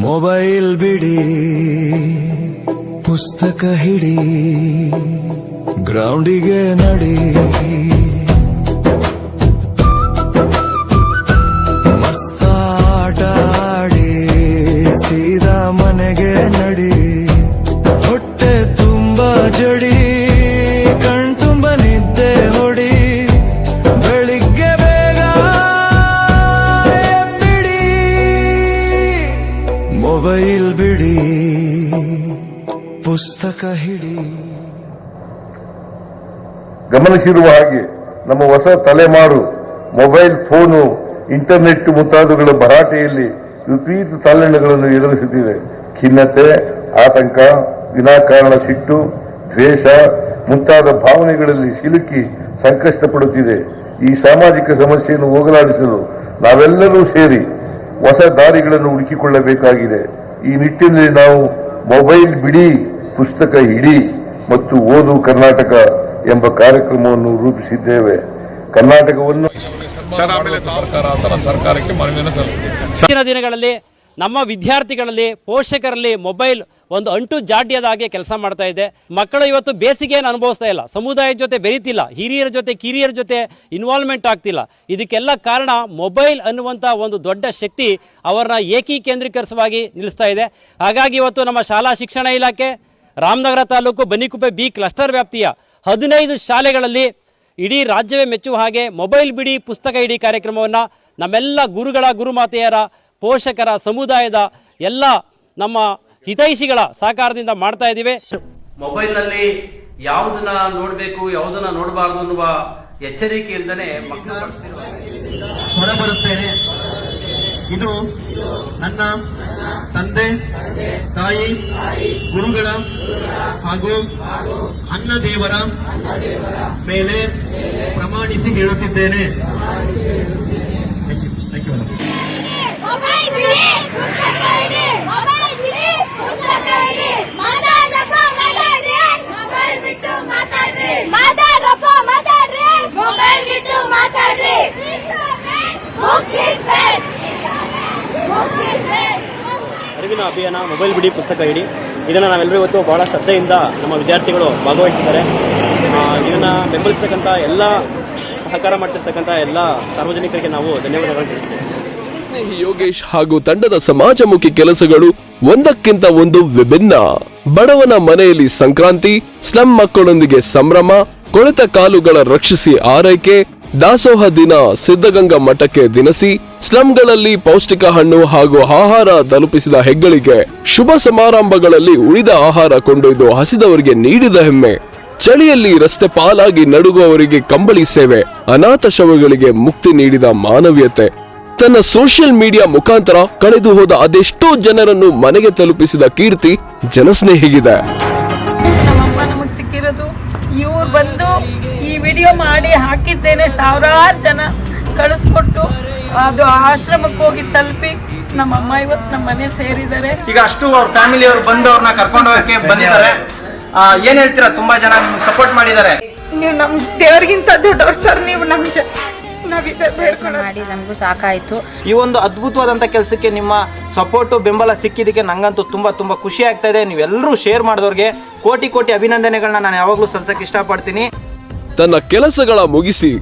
Mobile ಬಿಡಿ, ಪುಸ್ತಕ ಹಿಡಿ, ಗ್ರೌಂಡಿಗೆ ನಡಿ, ಮಸ್ತ ಆಟ ಆಡಿ ಸೀದಾ ಮನೆಗೆ ನಡಿ. ಹೊಟ್ಟೆ ತುಂಬ ಜಡಿ, ಕಣ್ ತುಂಬ ನಿದ್ದೆ ಹೊಡಿ, ಬೆಳಿಗ್ಗೆ ಬೇಗ ಬಿಡಿ. ಮೊಬೈಲ್ ಬಿಡಿ, ಪುಸ್ತಕ ಹಿಡಿ. ಗಮನಿಸಿರುವ ಹಾಗೆ ನಮ್ಮ ಹೊಸ ತಲೆಮಾರು ಮೊಬೈಲ್ ಫೋನು, ಇಂಟರ್ನೆಟ್ ಮುಂತಾದವುಗಳ ಭರಾಟೆಯಲ್ಲಿ ವಿಪರೀತ ತಲ್ಲಣಗಳನ್ನು ಎದುರಿಸುತ್ತಿದೆ. ಖಿನ್ನತೆ, ಆತಂಕ, ವಿನಾಕಾರಣ ಸಿಟ್ಟು, ದ್ವೇಷ ಮುಂತಾದ ಭಾವನೆಗಳಲ್ಲಿ ಸಿಲುಕಿ ಸಂಕಷ್ಟ ಪಡುತ್ತಿದೆ. ಈ ಸಾಮಾಜಿಕ ಸಮಸ್ಯೆಯನ್ನು ಹೋಗಲಾಡಿಸಲು ನಾವೆಲ್ಲರೂ ಸೇರಿ ಹೊಸ ದಾರಿಗಳನ್ನು ಹುಡುಕಿಕೊಳ್ಳಬೇಕಾಗಿದೆ. ಈ ನಿಟ್ಟಿನಲ್ಲಿ ನಾವು ಮೊಬೈಲ್ ಬಿಡಿ, ಪುಸ್ತಕ ಹಿಡಿ ಮತ್ತು ಓದು ಕರ್ನಾಟಕ ಎಂಬ ಕಾರ್ಯಕ್ರಮವನ್ನು ರೂಪಿಸಿದ್ದೇವೆ. ಕರ್ನಾಟಕವನ್ನು ಸರ್ಕಾರಕ್ಕೆ ಮನವಿಯನ್ನು ಸಲ್ಲಿಸಿದೆ. ಮುಂದಿನ ದಿನಗಳಲ್ಲಿ ನಮ್ಮ ವಿದ್ಯಾರ್ಥಿಗಳಲ್ಲಿ, ಪೋಷಕರಲ್ಲಿ ಮೊಬೈಲ್ ಒಂದು ಅಂಟು ಜಾಡ್ಯದ ಹಾಗೆ ಕೆಲಸ ಮಾಡ್ತಾ ಇದೆ. ಮಕ್ಕಳು ಇವತ್ತು ಬೇಸಿಗೆಯನ್ನು ಅನುಭವಿಸ್ತಾ ಇಲ್ಲ, ಸಮುದಾಯದ ಜೊತೆ ಬೆರೀತಿಲ್ಲ, ಹಿರಿಯರ ಜೊತೆ ಕಿರಿಯರ ಜೊತೆ ಇನ್ವಾಲ್ವ್ಮೆಂಟ್ ಆಗ್ತಿಲ್ಲ. ಇದಕ್ಕೆಲ್ಲ ಕಾರಣ ಮೊಬೈಲ್ ಅನ್ನುವಂಥ ಒಂದು ದೊಡ್ಡ ಶಕ್ತಿ ಅವರನ್ನ ಏಕೀಕೇಂದ್ರೀಕರಿಸವಾಗಿ ನಿಲ್ಲಿಸ್ತಾ ಇದೆ. ಹಾಗಾಗಿ ಇವತ್ತು ನಮ್ಮ ಶಾಲಾ ಶಿಕ್ಷಣ ಇಲಾಖೆ ರಾಮನಗರ ತಾಲೂಕು ಬನ್ನಿಕುಪ್ಪೆ ಬಿ ಕ್ಲಸ್ಟರ್ ವ್ಯಾಪ್ತಿಯ 15 ಶಾಲೆಗಳಲ್ಲಿ ಇಡೀ ರಾಜ್ಯವೇ ಮೆಚ್ಚುವ ಹಾಗೆ ಮೊಬೈಲ್ ಬಿಡಿ, ಪುಸ್ತಕ ಹಿಡಿ ಕಾರ್ಯಕ್ರಮವನ್ನು ನಮ್ಮೆಲ್ಲ ಗುರುಗಳ, ಗುರುಮಾತೆಯರ, ಪೋಷಕರ, ಸಮುದಾಯದ ಎಲ್ಲ ನಮ್ಮ ಹಿತೈಷಿಗಳ ಸಹಕಾರದಿಂದ ಮಾಡ್ತಾ ಇದ್ದೀವಿ. ಮೊಬೈಲ್ನಲ್ಲಿ ಯಾವುದನ್ನ ನೋಡಬೇಕು, ಯಾವುದನ್ನ ನೋಡಬಾರದು ಅನ್ನುವ ಎಚ್ಚರಿಕೆ ಇಲ್ಲದೆ ಮಕ್ಕಳು ಹೊರಬರುತ್ತೇನೆ. ಇದು ನನ್ನ ತಂದೆ, ತಾಯಿ, ಗುರುಗಳ ಹಾಗೂ ಅನ್ನ ದೇವರ ಮೇಲೆ ಪ್ರಮಾಣಿಸಿ ಹೇಳುತ್ತಿದ್ದೇನೆ. ಅರಿವಿನ ಅಭಿಯಾನ ಮೊಬೈಲ್ ಬಿಡಿ, ಪುಸ್ತಕ ಹಿಡಿ, ಇದನ್ನು ನಾವೆಲ್ಲರೂ ಇವತ್ತು ಬಹಳ ಶ್ರದ್ಧೆಯಿಂದ ನಮ್ಮ ವಿದ್ಯಾರ್ಥಿಗಳು ಭಾಗವಹಿಸಿದ್ದಾರೆ. ಇದನ್ನು ಬೆಂಬಲಿಸ್ತಕ್ಕಂಥ ಎಲ್ಲ, ಸಹಕಾರ ಮಾಡ್ತಿರ್ತಕ್ಕಂಥ ಎಲ್ಲ ಸಾರ್ವಜನಿಕರಿಗೆ ನಾವು ಧನ್ಯವಾದಗಳು ತಿಳಿಸ್ತೇವೆ. ಸ್ನೇಹಿ ಯೋಗೇಶ್ ಹಾಗೂ ತಂಡದ ಸಮಾಜಮುಖಿ ಕೆಲಸಗಳು ಒಂದಕ್ಕಿಂತ ಒಂದು ವಿಭಿನ್ನ. ಬಡವನ ಮನೆಯಲ್ಲಿ ಸಂಕ್ರಾಂತಿ, ಸ್ಲಂ ಮಕ್ಕಳೊಂದಿಗೆ ಸಂಭ್ರಮ, ಕೊಳೆತ ಕಾಲುಗಳ ರಕ್ಷಿಸಿ ಆರೈಕೆ, ದಾಸೋಹ ದಿನ, ಸಿದ್ಧಗಂಗಾ ಮಠಕ್ಕೆ ದಿನಸಿ, ಸ್ಲಂಗಳಲ್ಲಿ ಪೌಷ್ಟಿಕ ಹಣ್ಣು ಹಾಗೂ ಆಹಾರ ತಲುಪಿಸಿದ ಹೆಗ್ಗಳಿಗೆ, ಶುಭ ಸಮಾರಂಭಗಳಲ್ಲಿ ಉಳಿದ ಆಹಾರ ಕೊಂಡೊಯ್ದು ಹಸಿದವರಿಗೆ ನೀಡಿದ ಹೆಮ್ಮೆ, ಚಳಿಯಲ್ಲಿ ರಸ್ತೆ ಪಾಲಾಗಿ ನಡುಗುವವರಿಗೆ ಕಂಬಳಿ ಸೇವೆ, ಅನಾಥ ಶವಗಳಿಗೆ ಮುಕ್ತಿ ನೀಡಿದ ಮಾನವೀಯತೆ. ತನ್ನ ಸೋಷಿಯಲ್ ಮೀಡಿಯಾ ಮುಖಾಂತರ ಕಳೆದು ಹೋದ ಅದೆಷ್ಟೋ ಜನರನ್ನು ಮನೆಗೆ ತಲುಪಿಸಿದ ಕೀರ್ತಿ ಜನಸ್ನೇಹಿಗಿದೆ. ನಮ್ಮಮ್ಮ ನಮಗೆ ಸಿಕ್ಕಿರೋದು, ಇವ್ರು ಬಂದು ಈ ವಿಡಿಯೋ ಮಾಡಿ ಹಾಕಿದ್ದೇನೆ, ಸಾವಿರಾರು ಜನ ಕಳಿಸ್ಕೊಟ್ಟು ಅದು ಆಶ್ರಮಕ್ಕೆ ಹೋಗಿ ತಲುಪಿ ನಮ್ಮಮ್ಮ ಇವತ್ತು ನಮ್ಮ ಮನೆ ಸೇರಿದ್ದಾರೆ. ಈಗ ಅಷ್ಟು ಅವ್ರ ಫ್ಯಾಮಿಲಿ ಅವ್ರು ಬಂದು ಅವ್ರನ್ನ ಕರ್ಕೊಂಡು ಹೋಗಕ್ಕೆ ಬಂದಿದ್ದಾರೆ. ಏನ್ ಹೇಳ್ತೀರಾ? ತುಂಬಾ ಜನ ನಿಮ್ಗೆ ಸಪೋರ್ಟ್ ಮಾಡಿದ್ದಾರೆ. ನೀವು ನಮ್ ದೇವ್ರಿಗಿಂತ ದೊಡ್ಡವ್ರು ಸರ್, ನೀವು ನಮ್ಗೆ ಮಾಡಿ ನಮಗೂ ಸಾಕಾಯ್ತು. ಈ ಒಂದು ಅದ್ಭುತವಾದಂತ ಕೆಲಸಕ್ಕೆ ನಿಮ್ಮ ಸಪೋರ್ಟು, ಬೆಂಬಲ ಸಿಕ್ಕಿದ್ದಕ್ಕೆ ನಂಗಂತೂ ತುಂಬಾ ತುಂಬಾ ಖುಷಿ ಆಗ್ತಾ ಇದೆ. ನೀವೆಲ್ಲರೂ ಶೇರ್ ಮಾಡಿದವ್ರಿಗೆ ಕೋಟಿ ಕೋಟಿ ಅಭಿನಂದನೆಗಳನ್ನ ನಾನು ಯಾವಾಗ್ಲೂ ಸಲ್ಲಿಸಕ್ಕೆ ಇಷ್ಟಪಡ್ತೀನಿ. ತನ್ನ ಕೆಲಸಗಳ ಮುಗಿಸಿ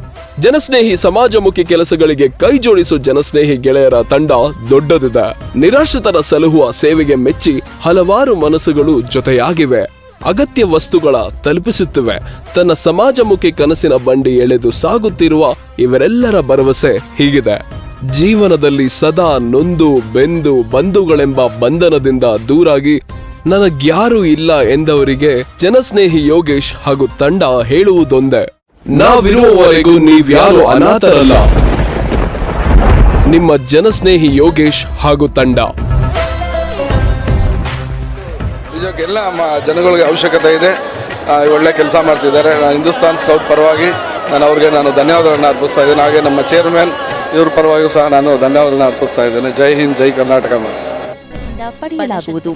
ಜನಸ್ನೇಹಿ ಸಮಾಜಮುಖಿ ಕೆಲಸಗಳಿಗೆ ಕೈ ಜೋಡಿಸೋ ಜನಸ್ನೇಹಿ ಗೆಳೆಯರ ತಂಡ ದೊಡ್ಡದಿದೆ. ನಿರಾಶ್ರಿತರ ಸಲಹುವ ಸೇವೆಗೆ ಮೆಚ್ಚಿ ಹಲವಾರು ಮನಸ್ಸುಗಳು ಜೊತೆಯಾಗಿವೆ, ಅಗತ್ಯ ವಸ್ತುಗಳ ತಲುಪಿಸುತ್ತಿವೆ. ತನ್ನ ಸಮಾಜಮುಖಿ ಕನಸಿನ ಬಂಡಿ ಎಳೆದು ಸಾಗುತ್ತಿರುವ ಇವರೆಲ್ಲರ ಭರವಸೆ ಹೀಗಿದೆ: ಜೀವನದಲ್ಲಿ ಸದಾ ನೊಂದು ಬೆಂದು ಬಂಧುಗಳೆಂಬ ಬಂಧನದಿಂದ ದೂರಾಗಿ ನನಗ್ಯಾರೂ ಇಲ್ಲ ಎಂದವರಿಗೆ ಜನಸ್ನೇಹಿ ಯೋಗೇಶ್ ಹಾಗೂ ತಂಡ ಹೇಳುವುದೊಂದೇ: ನಾವಿರುವವರೆಗೂ ನೀವ್ಯಾರು ಅನಾಥರಲ್ಲ. ನಿಮ್ಮ ಜನಸ್ನೇಹಿ ಯೋಗೇಶ್ ಹಾಗೂ ತಂಡ. ಎಲ್ಲ ಜನಗಳಿಗೆ ಅವಶ್ಯಕತೆ ಇದೆ, ಒಳ್ಳೆ ಕೆಲಸ ಮಾಡ್ತಿದ್ದಾರೆ. ಹಿಂದೂಸ್ತಾನ್ ಸ್ಕೌಟ್ ಪರವಾಗಿ ಅವ್ರಿಗೆ ಧನ್ಯವಾದಗಳನ್ನ ಅರ್ಪಿಸ್ತಾ ಇದ್ದೇನೆ. ಹಾಗೆ ನಮ್ಮ ಚೇರ್ಮನ್ ಇವ್ರ ಪರವಾಗಿಯೂ ಸಹ ನಾನು ಧನ್ಯವಾದಗಳನ್ನ ಅರ್ಪಿಸ್ತಾ ಇದ್ದೇನೆ. ಜೈ ಹಿಂದ್, ಜೈ ಕರ್ನಾಟಕ. ಪಡೆಯಲಾಗುವುದು.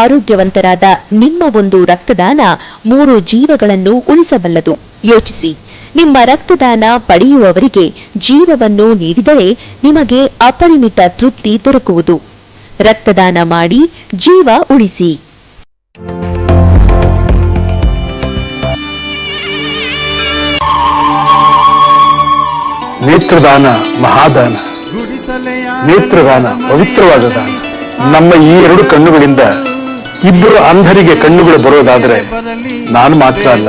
ಆರೋಗ್ಯವಂತರಾದ ನಿಮ್ಮ ಒಂದು ರಕ್ತದಾನ 3 ಜೀವಗಳನ್ನು ಉಳಿಸಬಲ್ಲದು. ಯೋಚಿಸಿ, ನಿಮ್ಮ ರಕ್ತದಾನ ಪಡೆಯುವವರಿಗೆ ಜೀವವನ್ನು ನೀಡಿದರೆ ನಿಮಗೆ ಅಪರಿಮಿತ ತೃಪ್ತಿ ದೊರಕುವುದು. ರಕ್ತದಾನ ಮಾಡಿ ಜೀವ ಉಳಿಸಿ. ನೇತ್ರದಾನ ಮಹಾದಾನ, ನೇತ್ರದಾನ ಪವಿತ್ರವಾದ ದಾನ. ನಮ್ಮ ಈ 2 ಕಣ್ಣುಗಳಿಂದ ಇಬ್ಬರು ಅಂಧರಿಗೆ ಕಣ್ಣುಗಳು ಬರೋದಾದರೆ ನಾನು ಮಾತ್ರ ಅಲ್ಲ,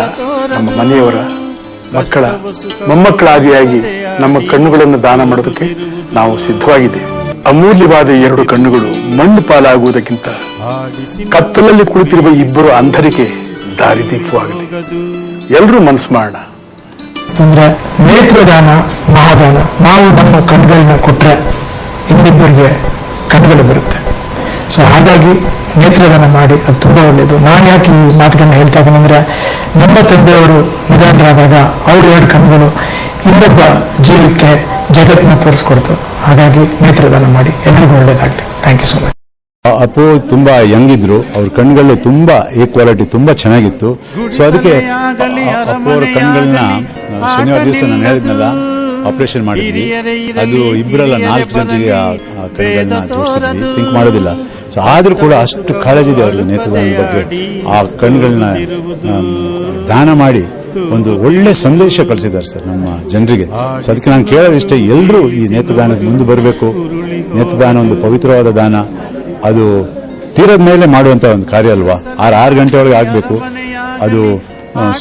ನಮ್ಮ ಮನೆಯವರ ಮಕ್ಕಳ ಮೊಮ್ಮಕ್ಕಳಾದಿಯಾಗಿ ನಮ್ಮ ಕಣ್ಣುಗಳನ್ನು ದಾನ ಮಾಡೋದಕ್ಕೆ ನಾವು ಸಿದ್ಧವಾಗಿದ್ದೇವೆ. ಅಮೂಲ್ಯವಾದ 2 ಕಣ್ಣುಗಳು ಮಣ್ಣು ಪಾಲಾಗುವುದಕ್ಕಿಂತ ಕತ್ತಲಲ್ಲಿ ಕುಳಿತಿರುವ ಇಬ್ಬರು ಅಂಧರಿಗೆ ದಾರಿದೀಪವಾಗಲಿ. ಎಲ್ಲರೂ ಮನಸ್ಸು ಮಾಡೋಣ. ಅಂದ್ರೆ ನೇತ್ರದಾನ ಮಹಾದಾನ. ನಾವು ನಮ್ಮ ಕಣ್ಗಳನ್ನ ಕೊಟ್ಟರೆ ಇನ್ನಿಬ್ಬರಿಗೆ ಕಣ್ಗಳು ಬರುತ್ತೆ. ಸೊ ಹಾಗಾಗಿ ನೇತ್ರದಾನ ಮಾಡಿ, ಅದು ತುಂಬ ಒಳ್ಳೆಯದು. ನಾನು ಯಾಕೆ ಈ ಮಾತುಗಳನ್ನ ಹೇಳ್ತಾ ಇದ್ದೀನಿ ಅಂದರೆ, ನಮ್ಮ ತಂದೆಯವರು ನಿಧನರಾದಾಗ ಅವ್ರ 2 ಕಣ್ಗಳು ಇನ್ನೊಬ್ಬ ಜೀವಕ್ಕೆ ಜಗತ್ತನ್ನ ತೋರಿಸ್ಕೊಡ್ತು. ಹಾಗಾಗಿ ನೇತ್ರದಾನ ಮಾಡಿ, ಎಲ್ಲರಿಗೂ ಒಳ್ಳೇದಾಗಲಿ. Thank you so much. Appu ತುಂಬ ಯಂಗ್ ಇದ್ರು, ಅವ್ರ ಕಣ್ಗಳು ತುಂಬ ಕ್ವಾಲಿಟಿ ತುಂಬ ಚೆನ್ನಾಗಿತ್ತು. ಸೊ ಅದಕ್ಕೆ ಅಪ್ಪು ಅವ್ರ ಕಣ್ಗಳನ್ನ ಶನಿವಾರ ದಿವಸ ನಾನು ಹೇಳಿದ್ನಲ್ಲ ಆಪರೇಷನ್ ಮಾಡಿದ್ವಿ. ಅದು ಇಬ್ಬರಲ್ಲ 4 ಜನರಿಗೆ ಆ ಕಣ್ಗಳನ್ನ ಜೋಡಿಸಿದ್ವಿ, ಥಿಂಕ್ ಮಾಡೋದಿಲ್ಲ. ಸೊ ಆದರೂ ಕೂಡ ಅಷ್ಟು ಕಾಳಜಿ ಇದೆ ಅವ್ರಿಗೆ ನೇತ್ರದಾನದ ಬಗ್ಗೆ. ಆ ಕಣ್ಗಳನ್ನ ದಾನ ಮಾಡಿ ಒಂದು ಒಳ್ಳೆ ಸಂದೇಶ ಕಳಿಸಿದ್ದಾರೆ ಸರ್ ನಮ್ಮ ಜನರಿಗೆ. ಸೊ ಅದಕ್ಕೆ ನಾನು ಕೇಳೋದಿಷ್ಟೇ, ಎಲ್ಲರೂ ಈ ನೇತ್ರದಾನಕ್ಕೆ ಮುಂದೆ ಬರಬೇಕು. ನೇತ್ರದಾನ ಒಂದು ಪವಿತ್ರವಾದ ದಾನ. ಅದು ತೀರದ ಮೇಲೆ ಮಾಡುವಂಥ ಒಂದು ಕಾರ್ಯ ಅಲ್ವಾ. 6 ಗಂಟೆ ಒಳಗೆ ಆಗಬೇಕು. ಅದು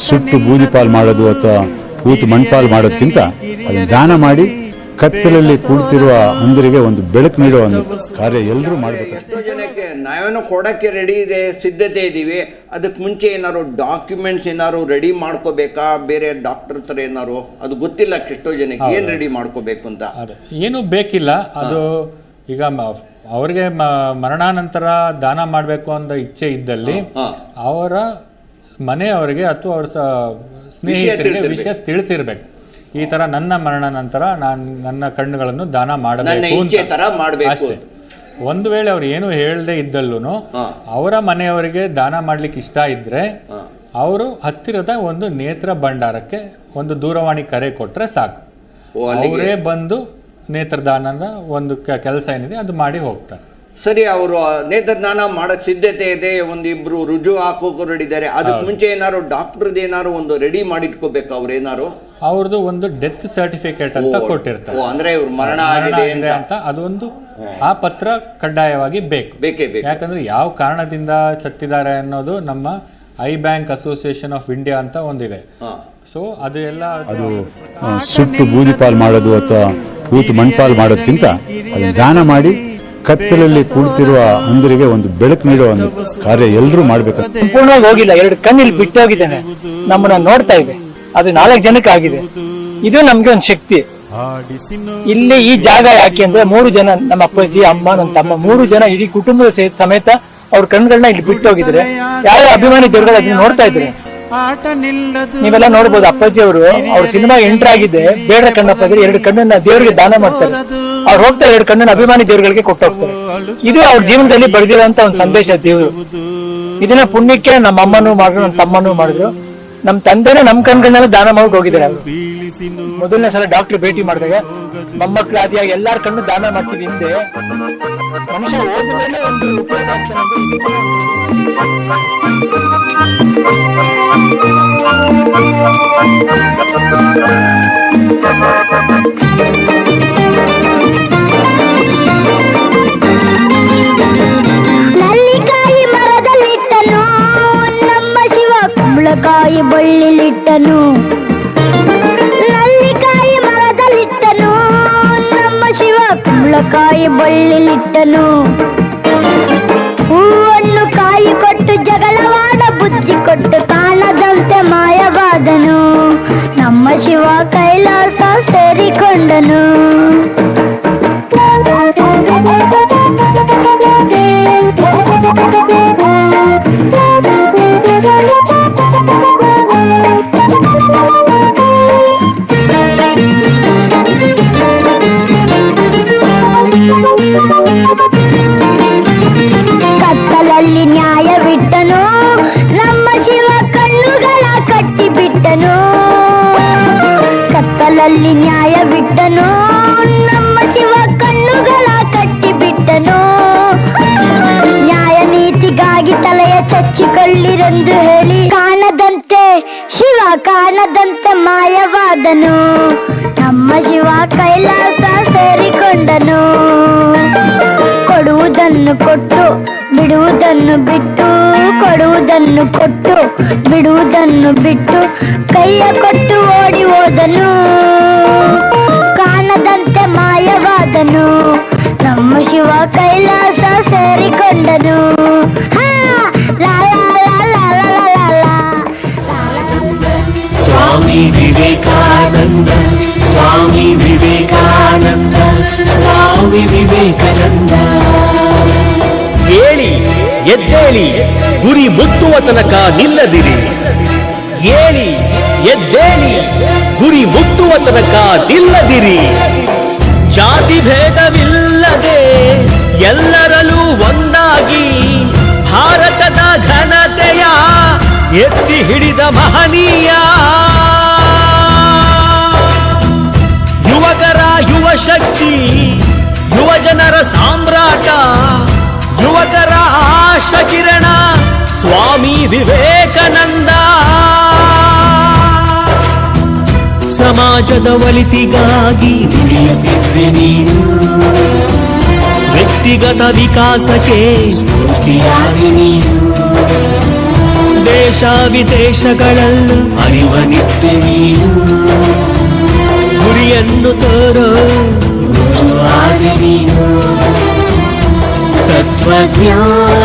ಸುಟ್ಟು ಬೂದಿ ಪಾಲು ಮಾಡೋದು ಅಥವಾ ಕೂತು ಮಣ್ಪಾಲು ಮಾಡೋದಕ್ಕಿಂತ ಅದನ್ನು ದಾನ ಮಾಡಿ ಕತ್ತಲಲ್ಲಿ ಕುಳಿತಿರುವ ಅಂಧರಿಗೆ ಒಂದು ಬೆಳಕು ನೀಡುವ ಒಂದು ಕಾರ್ಯ ಎಲ್ಲರೂ ಮಾಡಬೇಕು. ಎಷ್ಟೋ ಜನಕ್ಕೆ ನಾವೇನೋ ಕೊಡೋಕ್ಕೆ ರೆಡಿ ಇದೆ, ಸಿದ್ಧತೆ ಇದ್ದೀವಿ. ಅದಕ್ಕೆ ಮುಂಚೆ ಏನಾದ್ರು ಡಾಕ್ಯುಮೆಂಟ್ಸ್ ಏನಾದ್ರು ರೆಡಿ ಮಾಡ್ಕೋಬೇಕಾ, ಬೇರೆ ಡಾಕ್ಟರ್ ಹತ್ರ ಏನಾರು ಅದು ಗೊತ್ತಿಲ್ಲ ಎಷ್ಟೋ ಜನಕ್ಕೆ ಏನು ರೆಡಿ ಮಾಡ್ಕೋಬೇಕು ಅಂತ. ಏನು ಬೇಕಿಲ್ಲ. ಅದು ಈಗ ಅವ್ರಿಗೆ ಮರಣಾನಂತರ ದಾನ ಮಾಡಬೇಕು ಅಂತ ಇಚ್ಛೆ ಇದ್ದಲ್ಲಿ ಅವರ ಮನೆಯವರಿಗೆ ಅಥವಾ ಅವ್ರ ಸ್ನೇಹಿತರಿಗೆ ವಿಷಯ ತಿಳಿಸಿರ್ಬೇಕು. ಈ ತರ ನನ್ನ ಮರಣ ನಂತರ ನಾನು ನನ್ನ ಕಣ್ಣುಗಳನ್ನು ದಾನ ಮಾಡಬೇಕು ಅಷ್ಟೇ. ಒಂದು ವೇಳೆ ಅವ್ರು ಏನು ಹೇಳದೆ ಇದ್ದಲ್ಲೂ ಅವರ ಮನೆಯವರಿಗೆ ದಾನ ಮಾಡ್ಲಿಕ್ಕೆ ಇಷ್ಟ ಇದ್ರೆ ಅವರು ಹತ್ತಿರದ ಒಂದು ನೇತ್ರ ಭಂಡಾರಕ್ಕೆ ಒಂದು ದೂರವಾಣಿ ಕರೆ ಕೊಟ್ರೆ ಸಾಕು. ಅವರೇ ಬಂದು ನೇತ್ರದಾನದ ಒಂದು ಕೆಲಸ ಏನಿದೆ ಅದು ಮಾಡಿ ಹೋಗ್ತಾರೆ. ಸರಿ, ಅವರು ನೇತ್ರದಾನ ಮಾಡೋಕ್ಕೆ ಸಿದ್ಧತೆ ಇದೆ, ಒಂದಿಬ್ರು ರುಜು ಹಾಕೋಕೆ ರೆಡಿದ್ದಾರೆ. ಅದಕ್ಕೆ ಮುಂಚೆ ಏನಾದ್ರು ಡಾಕ್ಟರ್ದು ಏನಾದ್ರು ಒಂದು ರೆಡಿ ಮಾಡಿಟ್ಕೋಬೇಕು. ಅವ್ರು ಏನಾರು ಅವ್ರದ್ದು ಒಂದು ಡೆತ್ ಸರ್ಟಿಫಿಕೇಟ್ ಅಂತ ಕೊಟ್ಟಿರ್ತಾರೆ. ಅಂದ್ರೆ ಇವ್ರು ಮರಣ ಆಗಿದೆ ಅಂತ ಅದೊಂದು ಆ ಪತ್ರ ಕಡ್ಡಾಯವಾಗಿ ಬೇಕೇ ಬೇಕು. ಯಾಕಂದ್ರೆ ಯಾವ ಕಾರಣದಿಂದ ಸತ್ತಿದ್ದಾರೆ ಅನ್ನೋದು ನಮ್ಮ I bank association of India ಅಂತ ಒಂದಿದೆ. ಸೊ ಅದು ಎಲ್ಲ ಅದು ಸುಟ್ಟು ಬೂದಿ ಪಾಲು ಮಾಡೋದು ಅಥವಾ ಕೂತು ಮಣ್ಪಾಲು ಮಾಡೋದಕ್ಕಿಂತ ಅದನ್ನು ದಾನ ಮಾಡಿ ಕತ್ತಲಲ್ಲಿ ಕುಳಿತಿರುವ ಅಂಧರಿಗೆ ಒಂದು ಬೆಳಕು ನೀಡುವ ಒಂದು ಕಾರ್ಯ ಎಲ್ಲರೂ ಮಾಡಬೇಕು. ಸಂಪೂರ್ಣವಾಗಿ ಹೋಗಿಲ್ಲ, 2 ಕಣ್ಣು ಇಲ್ಲಿ ಬಿಟ್ಟು ಹೋಗಿದ್ದೇನೆ, ನಮ್ಮನ್ನ ನೋಡ್ತಾ ಇದೆ. ಅದು 4 ಜನಕ್ಕೆ ಆಗಿದೆ. ಇದು ನಮ್ಗೆ ಒಂದು ಶಕ್ತಿ. ಇಲ್ಲಿ ಈ ಜಾಗ ಯಾಕೆ ಅಂದ್ರೆ 3 ಜನ, ನಮ್ಮ ಅಪ್ಪಾಜಿ, ಅಮ್ಮ, ನನ್ನ ತಮ್ಮ, 3 ಜನ ಇಡೀ ಕುಟುಂಬದ ಸಮೇತ ಅವ್ರ ಕಣ್ಗಳನ್ನ ಇಲ್ಲಿ ಬಿಟ್ಟು ಹೋಗಿದ್ರೆ ಯಾವ ಅಭಿಮಾನಿ ದೇವರುಗಳು ಅದನ್ನ ನೋಡ್ತಾ ಇದ್ರೆ ನೀವೆಲ್ಲ ನೋಡ್ಬೋದು. ಅಪ್ಪಾಜಿ ಅವರು ಅವ್ರ ಸಿನಿಮಾ ಎಂಟರ್ ಆಗಿದೆ, ಬೇಡ ಕಣ್ಣಪ್ಪ ಇದ್ರೆ 2 ಕಣ್ಣನ್ನ ದೇವರಿಗೆ ದಾನ ಮಾಡ್ತಾರೆ. ಅವ್ರು ಹೋಗ್ತಾರೆ 2 ಕಣ್ಣನ್ನ ಅಭಿಮಾನಿ ದೇವರುಗಳಿಗೆ ಕೊಟ್ಟು ಹೋಗ್ತಾರೆ. ಇದು ಅವ್ರ ಜೀವನದಲ್ಲಿ ಬರೆದಿರೋಂತ ಒಂದು ಸಂದೇಶ ದೇವರು. ಇದನ್ನ ಪುಣ್ಯಕ್ಕೆ ನಮ್ಮ ಅಮ್ಮನೂ ಮಾಡಿದ್ರು, ನನ್ನ ತಮ್ಮನೂ ಮಾಡಿದ್ರು. ನಮ್ಮ ತಂದೆನೇ ನಮ್ಮ ಕಣ್ಗಳನ್ನೆಲ್ಲ ದಾನ ಮಾಡಿ ಹೋಗಿದ್ದಾರೆ. ಅವರು ಮೊದಲನೇ ಸಲ ಡಾಕ್ಟರ್ ಭೇಟಿ ಮಾಡಿದಾಗ ಮೊಮ್ಮಕ್ಕಳು ಆದಿಯಾಗಿ ಎಲ್ಲಾರ ಕಣ್ಣು ದಾನ ಮಾಡ್ತೀವಿ. ಹಿಂದೆ ಮನುಷ್ಯ ಹೋದ್ಮೇಲೆ ಒಂದು ಉಪಯೋಗ ನಲ್ಲಿಕಾಯಿ ಮರದಲ್ಲಿಟ್ಟನು ನಮ್ಮ ಶಿವ, ಕುಂಬಳಕಾಯಿ ಬಳ್ಳಿಲಿಟ್ಟನು. ನಲ್ಲಿಕಾಯಿ ಮರದಲ್ಲಿಟ್ಟನು ನಮ್ಮ ಶಿವ, ಕುಂಬಳಕಾಯಿ ಬಳ್ಳಿಲಿಟ್ಟನು. ಹೂವನ್ನು ಕಾಯಿ ಕೊಟ್ಟು ಜಗಳವಾಡ ಬುದ್ಧಿ ಕೊಟ್ಟು ಕಾಣದಂತೆ ಮಾಯವಾದನು. ನಮ್ಮ ಶಿವ ಕೈಲಾಸ ಸೇರಿಕೊಂಡನು. ಕತ್ತಲಲ್ಲಿ ನ್ಯಾಯವಿಟ್ಟನು ನಮ್ಮ ಶಿವ, ಕಣ್ಣುಗಳ ಕಟ್ಟಿಬಿಟ್ಟನು. ಕತ್ತಲಲ್ಲಿ ನ್ಯಾಯವಿಟ್ಟನು ನಮ್ಮ ಶಿವ, ಕಣ್ಣುಗಳ ಕಟ್ಟಿಬಿಟ್ಟನು. ಶಾಂತಿಗಾಗಿ ತಲೆಯ ಚಚ್ಚಿಕೊಳ್ಳಿರೆಂದು ಹೇಳಿ ಕಾಣದಂತೆ ಶಿವ ಕಾಣದಂತೆ ಮಾಯವಾದನು. ನಮ್ಮ ಶಿವ ಕೈಲಾಸ ಸೇರಿಕೊಂಡನು. ಕೊಡುವುದನ್ನು ಕೊಟ್ಟು ಬಿಡುವುದನ್ನು ಬಿಟ್ಟು, ಕೊಡುವುದನ್ನು ಕೊಟ್ಟು ಬಿಡುವುದನ್ನು ಬಿಟ್ಟು, ಕೈಯ ಕೊಟ್ಟು ಓಡಿ ಹೋದನು. ಕಾಣದಂತೆ ಮಾಯವಾದನು. ನಮ್ಮ ಶಿವ ಕೈಲಾಸ ಸೇರಿಕೊಂಡನು. ಸ್ವಾಮಿ ವಿವೇಕಾನಂದ, ಸ್ವಾಮಿ ವಿವೇಕಾನಂದ, ಸ್ವಾಮಿ ವಿವೇಕಾನಂದ. ಏಳಿ ಎದ್ದೇಳಿ, ಗುರಿ ಮುಟ್ಟುವ ತನಕ ನಿಲ್ಲದಿರಿ. ಏಳಿ ಎದ್ದೇಳಿ, ಗುರಿ ಮುಟ್ಟುವ ತನಕ ನಿಲ್ಲದಿರಿ. ಜಾತಿ ಭೇದವಿಲ್ಲದೆ ಎಲ್ಲರಲ್ಲೂ ಒಂದಾಗಿ ಭಾರತದ ಘನತೆಯ ಎತ್ತಿ ಹಿಡಿದ ಮಹನೀಯ. ಯುವಕರ ಯುವ ಶಕ್ತಿ, ಯುವ ಜನರ ಸಾಮ್ರಾಟ, ಯುವಕರ ಆಶಾ ಕಿರಣ ಸ್ವಾಮಿ ವಿವೇಕಾನಂದ. ಸಮಾಜದ ಒಳಿತಿಗಾಗಿ ದುಡಿಯುತ್ತಿದ್ದೆ ನೀನು, ವ್ಯಕ್ತಿಗತ ವಿಕಾಸಕ್ಕೆ ಸ್ಫೂರ್ತಿಯಾಗಿ ನೀನು. ದೇಶ ವಿದೇಶಗಳಲ್ಲೂ ಅರಿವನಿದ್ದೆ ನೀನು, ಗುರಿಯನ್ನು ತೋರೋ ಗುರುವಾದೆ ನೀನು. ತತ್ವಜ್ಞಾನಿನಿ,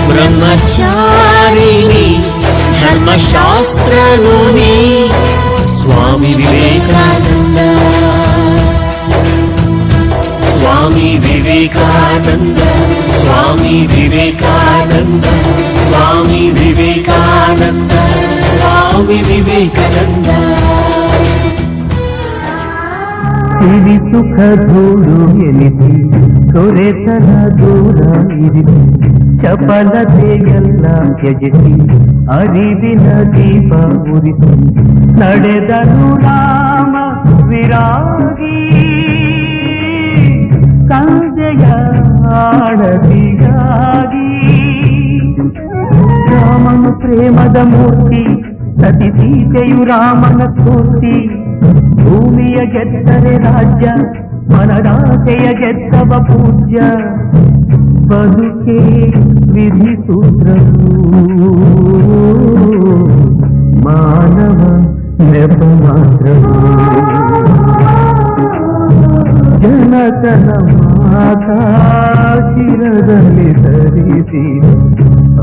ಬ್ರಹ್ಮಚಾರಿಣಿ, ಧರ್ಮಶಾಸ್ತ್ರಗುಣಿ ಸ್ವಾಮಿ ವಿವೇಕಾನಂದ. ಸ್ವಾಮಿ ವಿವೇಕಾನಂದ, ಸ್ವಾಮಿ ವಿವೇಕಾನಂದ, ಸ್ವಾಮಿ ವಿವೇಕಾನಂದ, ಸ್ವಾಮಿ ವಿವೇಕಾನಂದ. ಸಿರಿ ಸುಖ ಧೂಳು ಎನಿಸಿ ತೊರೆತನ ದೂರ ಇರಿಸಿ, ಚಪಲತೆಯೆಲ್ಲ ತ್ಯಜಿಸಿ ಅರಿವಿನ ದೀಪ ಉರಿಸಿ, ನಡೆದನು ರಾಮ ವಿರಾಗಿ ಸಂಜೆಯ ಆಡದಿಗಾಗಿ. ರಾಮನು ಪ್ರೇಮದ ಮೂರ್ತಿ, ಸತಿ ಸೀತೆಯು ರಾಮನ ಸ್ಫೂರ್ತಿ. ಭೂಮಿಯ ಗೆದ್ದರೆ ರಾಜ್ಯ, ಮನದಾಸೆಯ ಗೆದ್ದವ ಪೂಜ್ಯ. ಬದುಕೆ ವಿಧಿಸೂತ್ರವು, ಮಾನವ ನೆಪ ಮಾತ್ರವು. ಜನಕನ ಮಾತಾ ಶಿರದಲ್ಲಿ ಧರಿಸಿ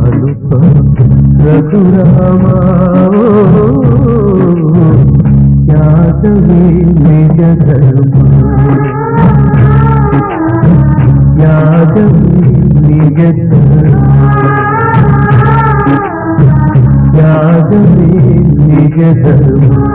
ಅಲುಪ ರಘುರಾಮ. ಯಾದವೇ ನಿಜ ಧರ್ಮ, ಯಾದವೇ ನಿಜ ಧರ್ಮ, ಯಾದವೇ ನಿಜ ಧರ್ಮ.